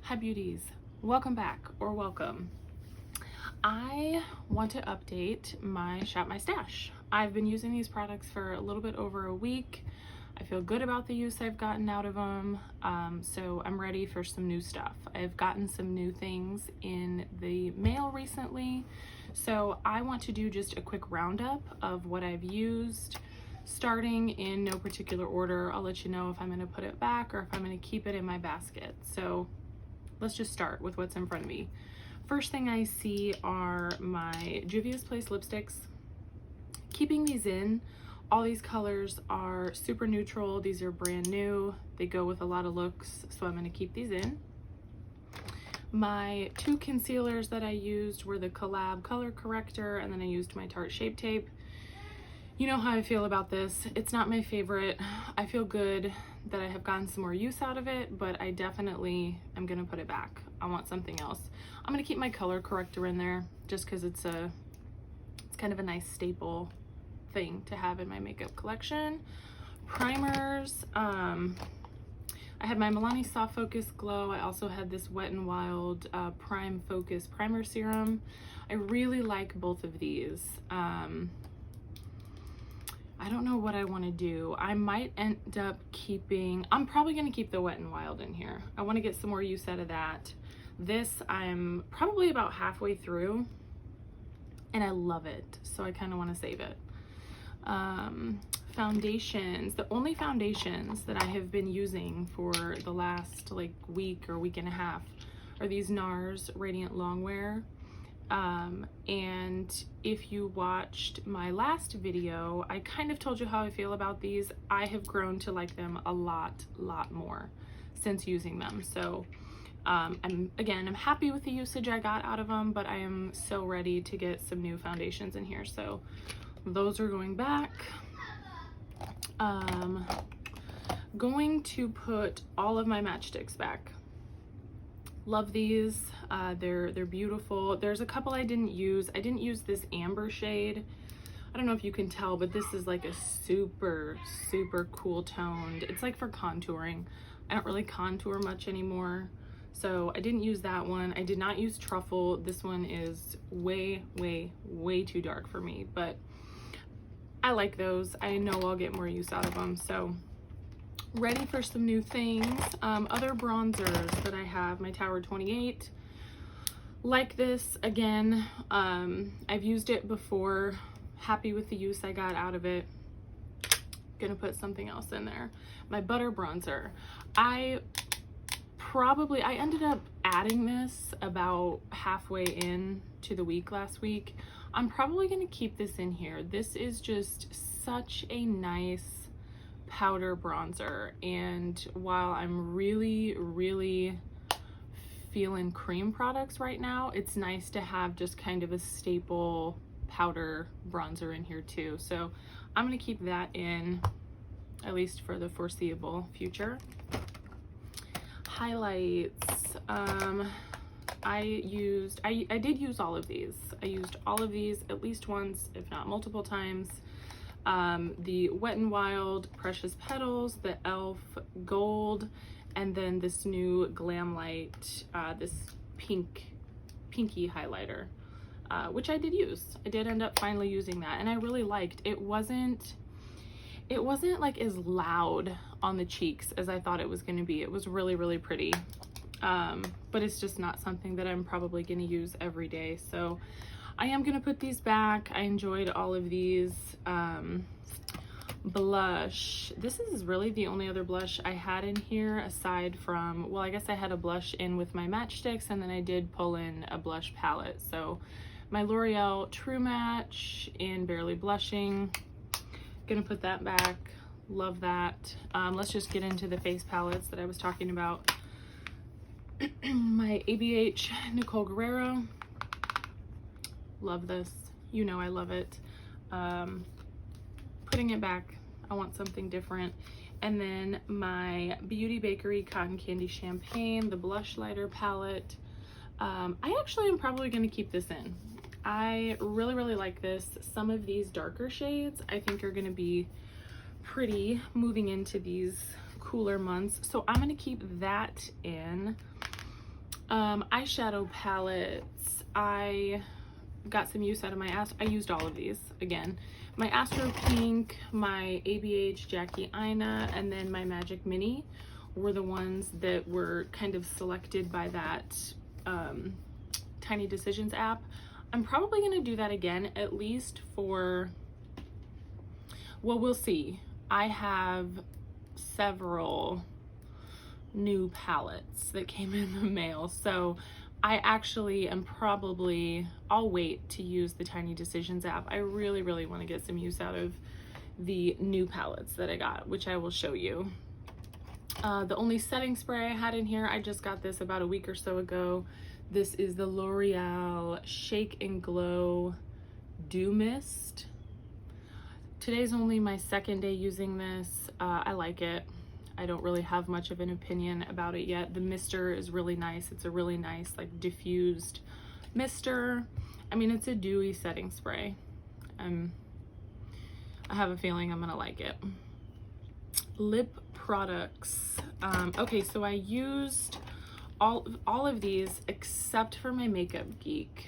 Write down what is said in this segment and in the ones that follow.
Hi beauties, welcome back or welcome. I want to update my Shop My Stash. I've been using these products for a little bit over a week. I feel good about the use I've gotten out of them, so I'm ready for some new stuff. I've gotten some new things in the mail recently, so I want to do just a quick roundup of what I've used, starting in no particular order. I'll let you know if I'm going to put it back or if I'm going to keep it in my basket. So let's just start with what's in front of me. First thing I see are my Juvia's Place lipsticks. Keeping these in, all these colors are super neutral. These are brand new. They go with a lot of looks, so I'm gonna keep these in. My two concealers that I used were the Collab Color Corrector, and then I used my Tarte Shape Tape. You know how I feel about this. It's not my favorite. I feel good that I have gotten some more use out of it, but I definitely am gonna put it back. I want something else. I'm gonna keep my color corrector in there just because it's kind of a nice staple thing to have in my makeup collection. Primers, I had my Milani Soft Focus Glow. I also had this Wet n Wild Prime Focus Primer Serum. I really like both of these. I don't know what I want to do. I might end up keeping, I'm probably going to keep the Wet n Wild in here. I want to get some more use out of that. This I'm probably about halfway through and I love it, so I kind of want to save it. Foundations, the only foundations that I have been using for the last like week or week and a half are these NARS Radiant Longwear. And if you watched my last video, I kind of told you how I feel about these. I have grown to like them a lot more since using them. So I'm happy with the usage I got out of them, but I am so ready to get some new foundations in here. So those are going back. Going to put all of my matchsticks back. Love these. They're beautiful. There's a couple I didn't use. I didn't use this amber shade. I don't know if you can tell, but this is like a super cool toned. It's like for contouring. I don't really contour much anymore, so I didn't use that one. I did not use Truffle. This one is way too dark for me, but I like those. I know I'll get more use out of them, so ready for some new things. Other bronzers that I have, my Tower 28. Like this again. I've used it before. Happy with the use I got out of it. Gonna put something else in there. My butter bronzer. I ended up adding this about halfway in to the week last week. I'm probably gonna keep this in here. This is just such a nice powder bronzer, and while I'm really feeling cream products right now, it's nice to have just kind of a staple powder bronzer in here too. So I'm gonna keep that in, at least for the foreseeable future. Highlights. I did use all of these. I used all of these at least once, if not multiple times. The Wet n Wild Precious Petals, the e.l.f. Gold, and then this new Glam Light, this pinky highlighter, which I did use. I did end up finally using that, and I really liked it. It wasn't like as loud on the cheeks as I thought it was going to be. It was really pretty, but it's just not something that I'm probably going to use every day, so I am going to put these back. I enjoyed all of these. Blush. This is really the only other blush I had in here aside from, well, I guess I had a blush in with my matchsticks, and then I did pull in a blush palette. So my L'Oreal True Match in Barely Blushing. Gonna put that back. Love that. Let's just get into the face palettes that I was talking about. My ABH Nicole Guerrero. Love this. You know I love it. Putting it back. I want something different. And then my Beauty Bakery Cotton Candy Champagne, the blush lighter palette. I actually am probably going to keep this in. I really like this. Some of these darker shades I think are going to be pretty moving into these cooler months, so I'm going to keep that in. Eyeshadow palettes. I got some use out of I used all of these again. My Astro Pink, my ABH Jackie Aina, and then my Magic Mini were the ones that were kind of selected by that Tiny Decisions app. I'm probably going to do that again, at least for, well, we'll see. I have several new palettes that came in the mail, so I actually am probably, I'll wait to use the Tiny Decisions app. I really want to get some use out of the new palettes that I got, which I will show you. The only setting spray I had in here, I just got this about a week or so ago. This is the L'Oreal Shake and Glow Dew Mist. Today's only my second day using this. I like it. I don't really have much of an opinion about it yet. The mister is really nice. It's a really nice, like, diffused mister. I mean, it's a dewy setting spray. I have a feeling I'm gonna like it. Lip products. Okay, so I used all of these except for my Makeup Geek.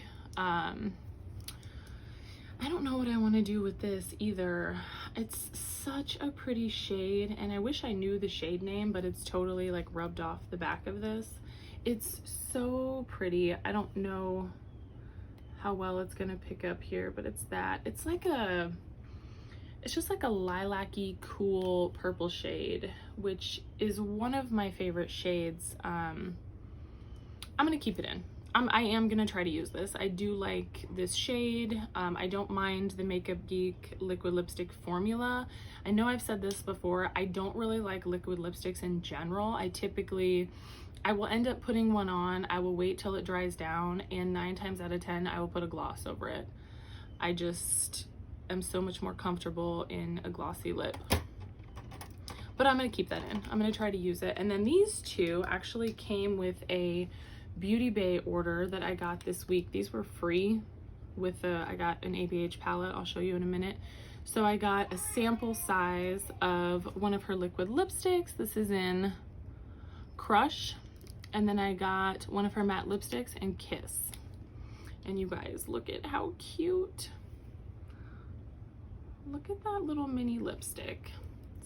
I don't know what I want to do with this either. It's such a pretty shade, and I wish I knew the shade name, but it's totally like rubbed off the back of this. It's so pretty. I don't know how well it's gonna pick up here, but it's that. It's like it's just like a lilac-y, cool purple shade, which is one of my favorite shades. I'm gonna keep it in. I am gonna try to use this. I do like this shade. I don't mind the Makeup Geek liquid lipstick formula. I know I've said this before, I don't really like liquid lipsticks in general. I will end up putting one on, I will wait till it dries down, and 9 times out of 10, I will put a gloss over it. I just am so much more comfortable in a glossy lip. But I'm gonna keep that in. I'm gonna try to use it. And then these two actually came with a Beauty Bay order that I got this week. These were free with I got an ABH palette. I'll show you in a minute. So I got a sample size of one of her liquid lipsticks. This is in Crush. And then I got one of her matte lipsticks in Kiss. And you guys, look at how cute. Look at that little mini lipstick.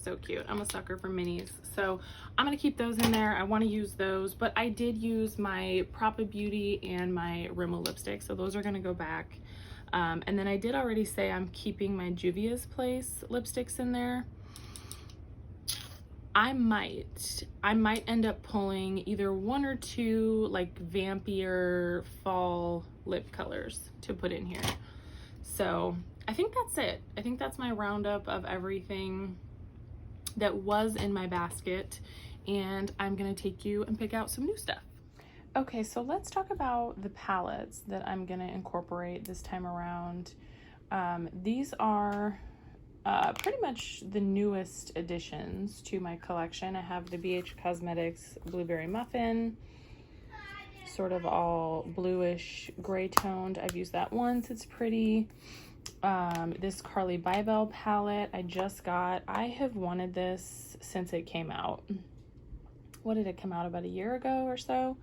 So cute. I'm a sucker for minis, so I'm gonna keep those in there. I want to use those, but I did use my Propa Beauty and my Rimmel lipstick, so those are gonna go back. And then I did already say I'm keeping my Juvia's Place lipsticks in there. I might end up pulling either 1 or 2 like vampier fall lip colors to put in here. So I think that's it. I think that's my roundup of everything that was in my basket, and I'm gonna take you and pick out some new stuff. Okay, so let's talk about the palettes that I'm gonna incorporate this time around. These are pretty much the newest additions to my collection. I have the BH Cosmetics Blueberry Muffin, sort of all bluish gray toned. I've used that once, it's pretty. This Carly Bybel palette I just got. I have wanted this since it came out. What did it come out, about a year ago or so?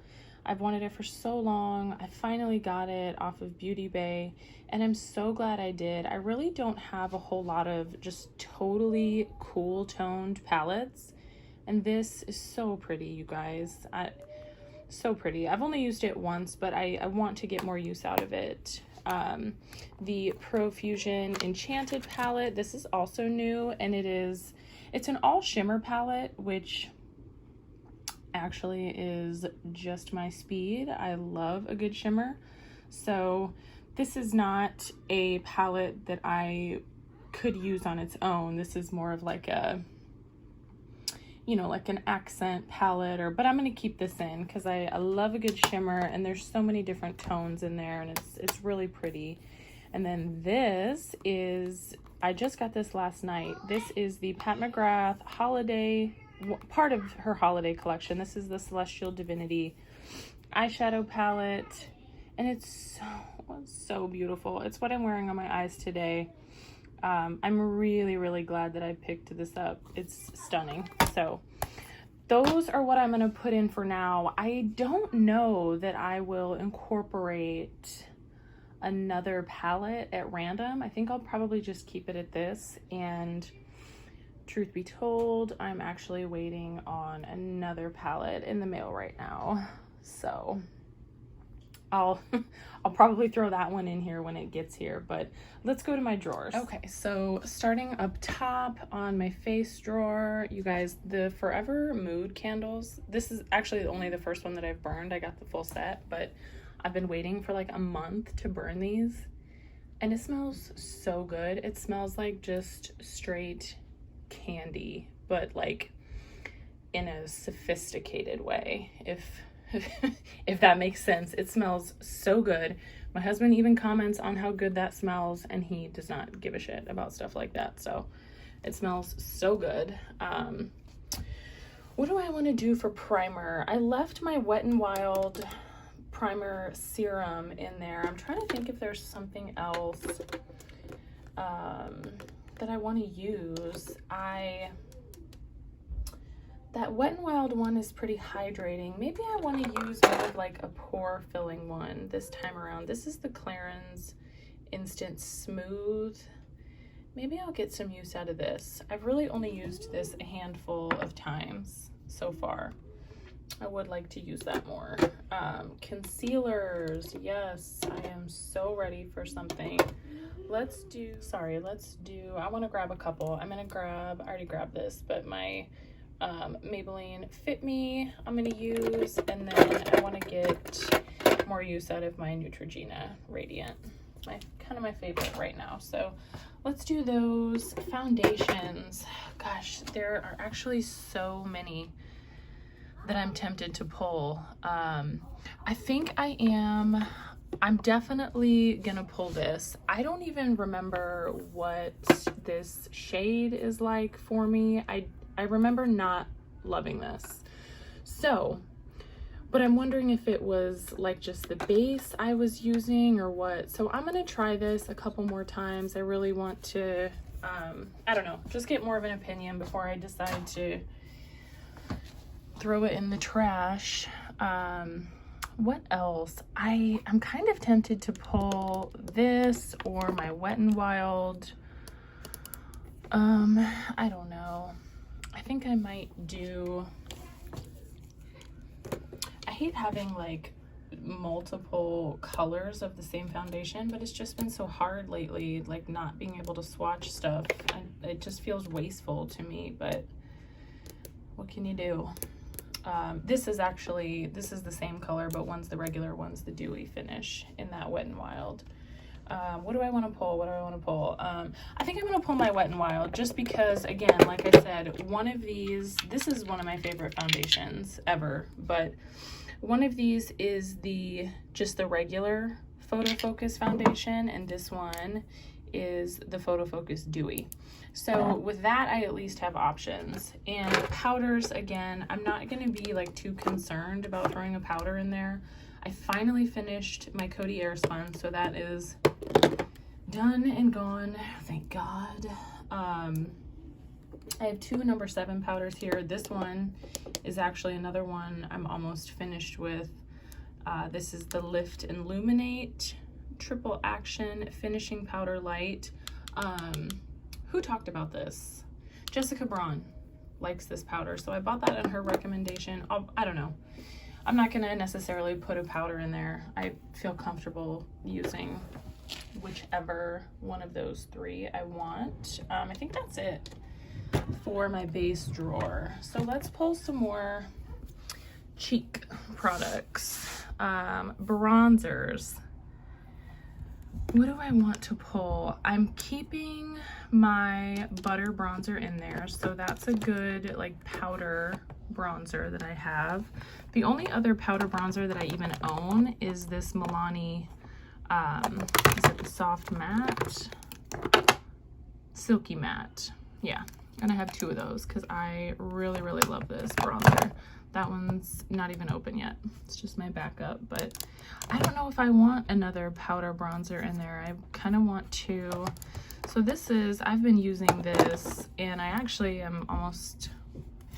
I've wanted it for so long. I finally got it off of Beauty Bay, and I'm so glad I did. I really don't have a whole lot of just totally cool toned palettes, and this is so pretty, you guys. So pretty. I've only used it once, but I want to get more use out of it. The Profusion Enchanted palette, this is also new, and it's an all shimmer palette, which actually is just my speed. I love a good shimmer. So this is not a palette that I could use on its own. This is more of like a, you know, like an accent palette, but I'm going to keep this in because I love a good shimmer, and there's so many different tones in there, and it's really pretty. And then this is, I just got this last night. This is the Pat McGrath holiday, part of her holiday collection. This is the Celestial Divinity eyeshadow palette, and it's so beautiful. It's what I'm wearing on my eyes today. I'm really glad that I picked this up. It's stunning. So those are what I'm going to put in for now. I don't know that I will incorporate another palette at random. I think I'll probably just keep it at this. And truth be told, I'm actually waiting on another palette in the mail right now. So I'll probably throw that one in here when it gets here, but let's go to my drawers. Okay, so starting up top on my face drawer, you guys, the Forever Mood candles. This is actually only the first one that I've burned. I got the full set, but I've been waiting for like a month to burn these, and it smells so good. It smells like just straight candy, but like in a sophisticated way, if that makes sense. It smells so good. My husband even comments on how good that smells, and he does not give a shit about stuff like that. So it smells so good. What do I want to do for primer? I left my Wet n Wild primer serum in there. I'm trying to think if there's something else that I want to use. That Wet n Wild one is pretty hydrating. Maybe I want to use more of like a pore filling one this time around. This is the Clarins Instant Smooth. Maybe I'll get some use out of this. I've really only used this a handful of times so far. I would like to use that more. Concealers. Yes, I am so ready for something. I want to grab a couple. I already grabbed this, but my Maybelline Fit Me I'm going to use, and then I want to get more use out of my Neutrogena Radiant. Kind of my favorite right now. So let's do those. Foundations. Gosh, there are actually so many that I'm tempted to pull. I think I'm definitely gonna pull this. I don't even remember what this shade is like for me. I remember not loving this. So, but I'm wondering if it was like just the base I was using or what. So I'm gonna try this a couple more times. I really want to, I don't know, just get more of an opinion before I decide to throw it in the trash. What else? I'm kind of tempted to pull this or my Wet n Wild. I don't know. I think I might do, I hate having like multiple colors of the same foundation, but it's just been so hard lately, like not being able to swatch stuff. It just feels wasteful to me, but what can you do? This is the same color, but one's the regular, one's the dewy finish in that Wet n Wild. What do I want to pull? I think I'm going to pull my Wet n Wild just because, again, like I said, one of these, this is one of my favorite foundations ever, but one of these is just the regular Photo Focus foundation, and this one is the Photo Focus Dewy. So with that, I at least have options. And powders, again, I'm not going to be like too concerned about throwing a powder in there. I finally finished my Coty Airspun, so that is done and gone, thank God. I have two number 7 powders here. This one is actually another one I'm almost finished with. This is the Lift and Illuminate Triple Action Finishing Powder Light. Who talked about this? Jessica Braun likes this powder, so I bought that on her recommendation. I don't know. I'm not gonna necessarily put a powder in there. I feel comfortable using whichever one of those 3 I want. I think that's it for my base drawer. So let's pull some more cheek products. Bronzers. What do I want to pull? I'm keeping my Butter bronzer in there, so that's a good like powder bronzer that I have. The only other powder bronzer that I even own is this Milani, is it the Soft Matte? Silky Matte, yeah. And I have 2 of those because I really, really love this bronzer. That one's not even open yet. It's just my backup, but I don't know if I want another powder bronzer in there. I kind of want to. So this is, I've been using this, and I actually am almost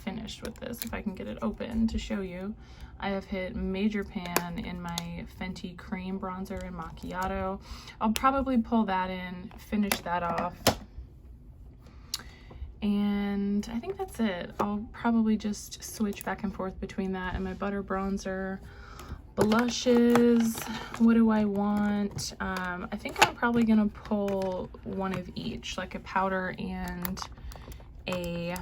finished with this, if I can get it open to show you. I have hit major pan in my Fenty Cream Bronzer in Macchiato. I'll probably pull that in, finish that off. And I think that's it. I'll probably just switch back and forth between that and my Butter Bronzer. Blushes, what do I want? I think I'm probably gonna pull one of each, like a powder and a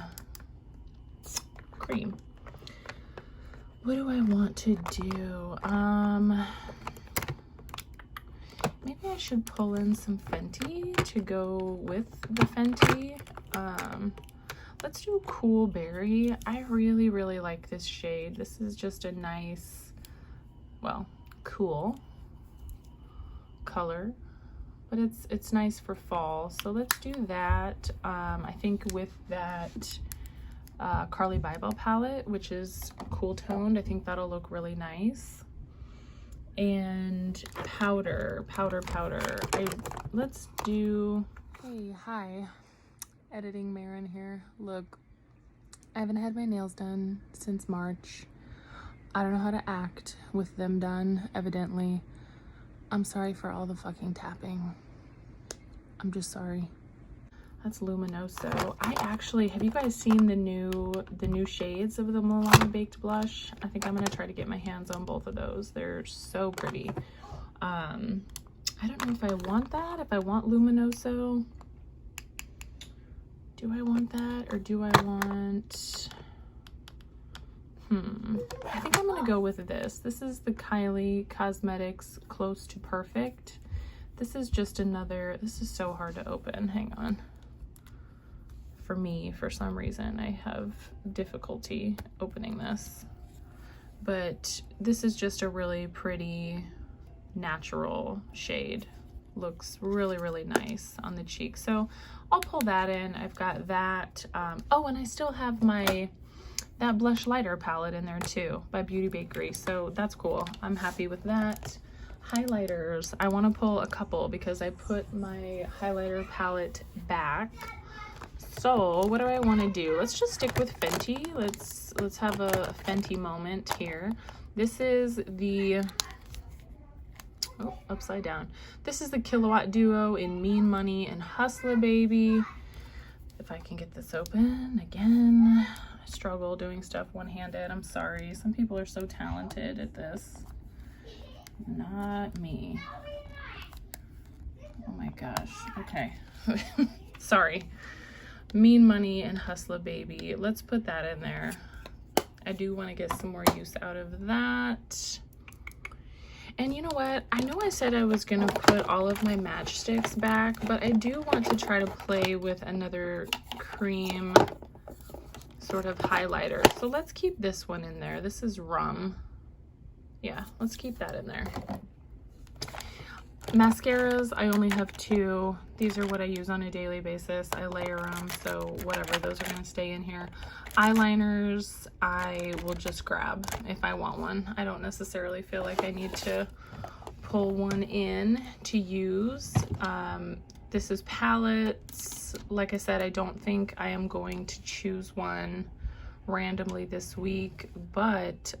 cream. What do I want to do? Maybe I should pull in some Fenty to go with the Fenty. Let's do Cool Berry. I really, really like this shade. This is just a nice, well, cool color, but it's nice for fall. So let's do that. I think with that Carly Bybel palette, which is cool toned, I think that'll look really nice. And powder. Let's do, hey, hi, editing Marin here. Look, I haven't had my nails done since March. I don't know how to act with them done, evidently. I'm sorry for all the fucking tapping. I'm just sorry. That's Luminoso. I actually, have you guys seen the new shades of the Milani Baked Blush? I think I'm gonna try to get my hands on both of those. They're so pretty. I don't know if I want that, if I want Luminoso. Do I want that, or do I want... I think I'm gonna go with this. This is the Kylie Cosmetics Close to Perfect. This is just another, this is so hard to open, hang on. For me, for some reason, I have difficulty opening this. But this is just a really pretty natural shade. Looks really, really nice on the cheek. So I'll pull that in. I've got that. Oh, and I still have that blush lighter palette in there too by Beauty Bakery, so that's cool. I'm happy with that. Highlighters, I want to pull a couple because I put my highlighter palette back. So what do I want to do? Let's just stick with Fenty. Let's have a Fenty moment here. This is the, oh, upside down. This is the Kilowatt Duo in Mean Money and Hustler Baby. If I can get this open again. I struggle doing stuff one-handed. I'm sorry. Some people are so talented at this. Not me. Oh my gosh. Okay. Sorry. Mean Money and Hustler Baby. Let's put that in there. I do want to get some more use out of that. And you know what? I know I said I was going to put all of my matchsticks back, but I do want to try to play with another cream sort of highlighter. So let's keep this one in there. This is Rum. Yeah, let's keep that in there. Mascaras, I only have 2. These are what I use on a daily basis. I layer them, so whatever, those are gonna stay in here. Eyeliners, I will just grab if I want one. I don't necessarily feel like I need to pull one in to use. This is palettes. Like I said, I don't think I am going to choose one randomly this week, but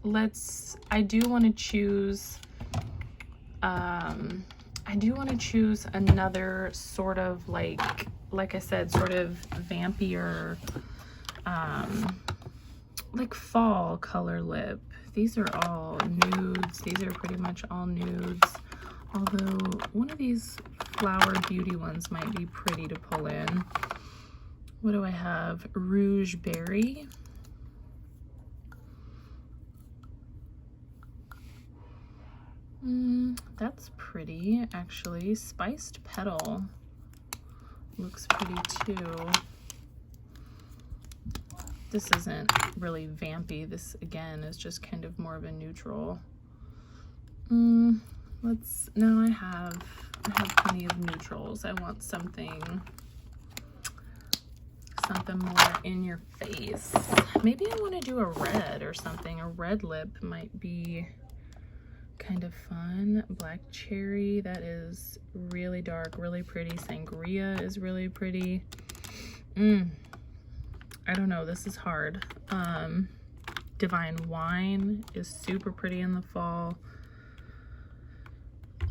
I do want to choose another sort of like I said, sort of vampier, like fall color lip. These are all nudes. These are pretty much all nudes. Although one of these Flower Beauty ones might be pretty to pull in. What do I have? Rouge Berry. That's pretty, actually. Spiced Petal looks pretty too. This isn't really vampy. This, again, is just kind of more of a neutral. No, I have plenty of neutrals. I want something more in your face. Maybe I want to do a red or something. A red lip might be kind of fun. Black Cherry, that is really dark, really pretty. Sangria is really pretty. I don't know, this is hard. Divine Wine is super pretty in the fall.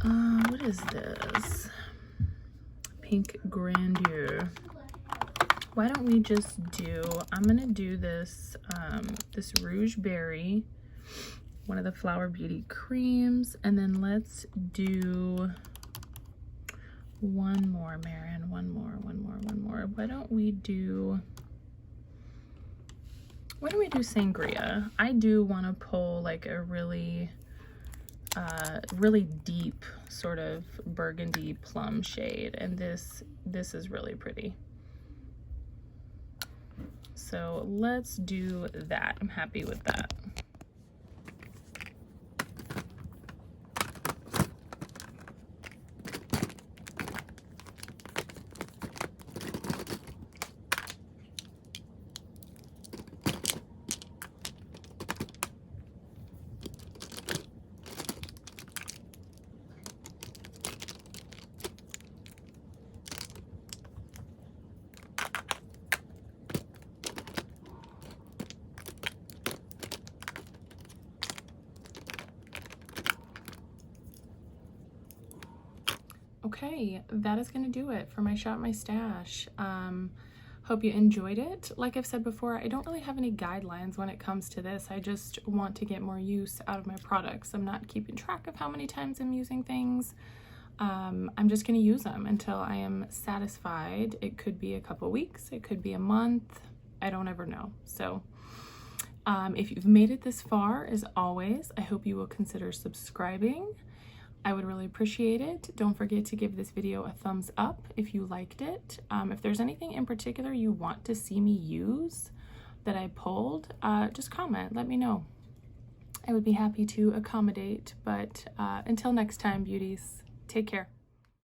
What is this? Pink Grandeur. Why don't we just do, I'm gonna do this, this Rouge Berry, one of the Flower Beauty creams, and then let's do one more, Marin, one more. Why don't we do Sangria? I do want to pull like a really deep sort of burgundy plum shade, and this is really pretty. So let's do that. I'm happy with that. Okay, that is going to do it for my Shop My Stash. Hope you enjoyed it. Like I've said before, I don't really have any guidelines when it comes to this. I just want to get more use out of my products. I'm not keeping track of how many times I'm using things. I'm just going to use them until I am satisfied. It could be a couple weeks, it could be a month. I don't ever know. So if you've made it this far, as always, I hope you will consider subscribing. I would really appreciate it. Don't forget to give this video a thumbs up if you liked it. If there's anything in particular you want to see me use that I pulled, just comment, let me know. I would be happy to accommodate, but until next time, beauties, take care.